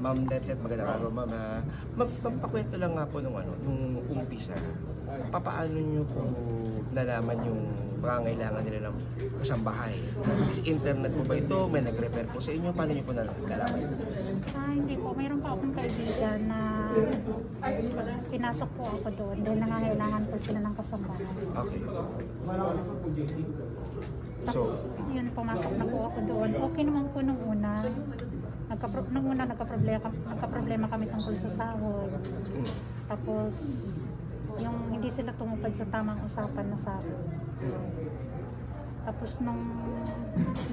Ma'am Letlet, magandang araw ma'am. Pampakwento lang nga po nung umpisa. Papaano nyo po nalaman yung pangangailangan nila ng kasambahay? Internet po ba ito? May nag-refer po sa inyo? Paano nyo po nalaman? Hindi po. Mayroon pa akong kaibigan na pinasok po ako doon dahil nangangailangan po sila ng kasambahay. Okay. Tapos yun, pumasok na po ako doon. Okay naman po nung una. Nagka-problema kami tungkol sa sahod. Tapos yung hindi sila tumupad sa tamang usapan na sahod. Tapos nung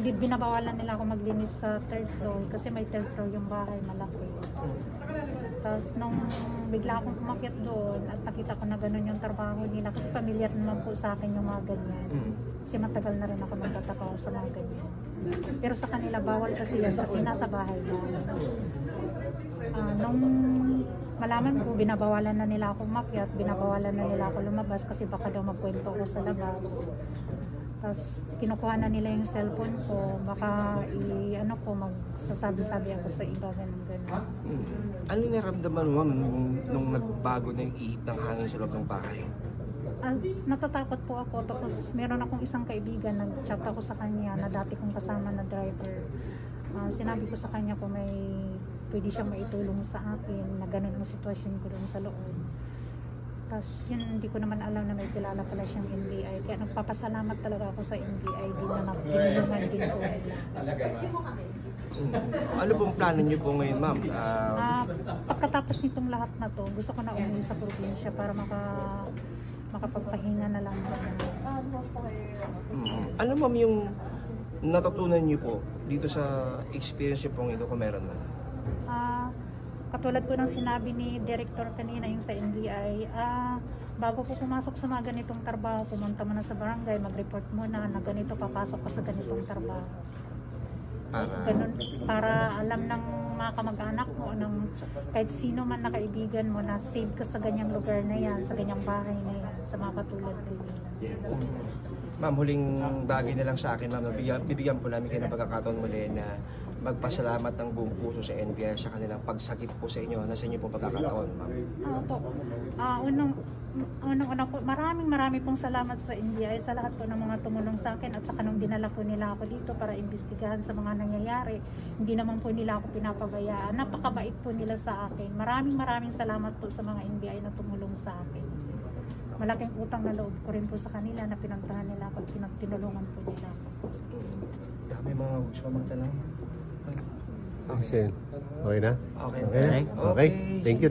binabawalan nila ako maglinis sa third floor kasi may third floor yung bahay malaki. Tapos nung bigla akong umakyat doon at nakita ko na gano'n yung trabaho nila kasi familiar naman po sa akin yung mga ganyan. Kasi matagal na rin ako nagtatrabaho sa mga ganyan. Pero sa kanila bawal kasi yan kasi nasa bahay na. Nung malaman ko, binabawalan na nila ako umakyat, binabawalan na nila ako lumabas kasi baka daw magkwento ako sa labas. Tapos kinukuha na nila yung cellphone ko, baka magsasabi-sabi ako sa iba, gano'n. Ano yung naramdaman mo nung nagbago na yung ihip ng hangin sa loob ng bahay? Natatakot po ako, tapos meron akong isang kaibigan, nag-chat ako sa kanya na dati kong kasama na driver. Sinabi ko sa kanya kung may pwede siyang maitulong sa akin na ganun ang sitwasyon ko doon sa loob. Tapos yun, hindi ko naman alam na may kilala pala siyang NBI. Kaya nagpapasalamat talaga ako sa NBI din na tinulungan din ko nila. Ano pong plano niyo po ngayon, ma'am? Pagkatapos nitong lahat na to, gusto ko na umuwi sa probinsya para makapagpahinga na lang. Ano ma'am yung natutunan niyo po dito sa experience niyo pong ito kung meron man? Katulad po ng sinabi ni Director kanina yung sa NBI, bago po pumasok sa mga ganitong trabaho, pumunta mo na sa barangay, mag-report mo na ganito papasok ka sa ganitong trabaho. Ganun, para alam ng mga kamag-anak mo, ng kahit sino man na kaibigan mo na save ka sa ganyang lugar na yan, sa ganyang bahay na yan, sa mga katulad ko nila. Ma'am, huling bagay na lang sa akin, ma'am, bibigyan po namin kayo ng pagkakataon muli na magpasalamat ng buong puso sa NBI sa kanilang pagsagip po sa inyo. Nasa inyo pong pagkakataon, ma'am. Unang-una po, marami pong salamat sa NBI sa lahat po ng mga tumulong sa akin at saka nung dinala po nila ako dito para imbestigahan sa mga nangyayari. Hindi naman po nila ako pinapabayaan. Napakabait po nila sa akin. Maraming salamat po sa mga NBI na tumulong sa akin. Malaking utang na loob ko rin po sa kanila na pinagtahan nila ako at tinulungan po nila ako. Dami mga gusto magtanong. Okay na? Okay. Okay. Thank you.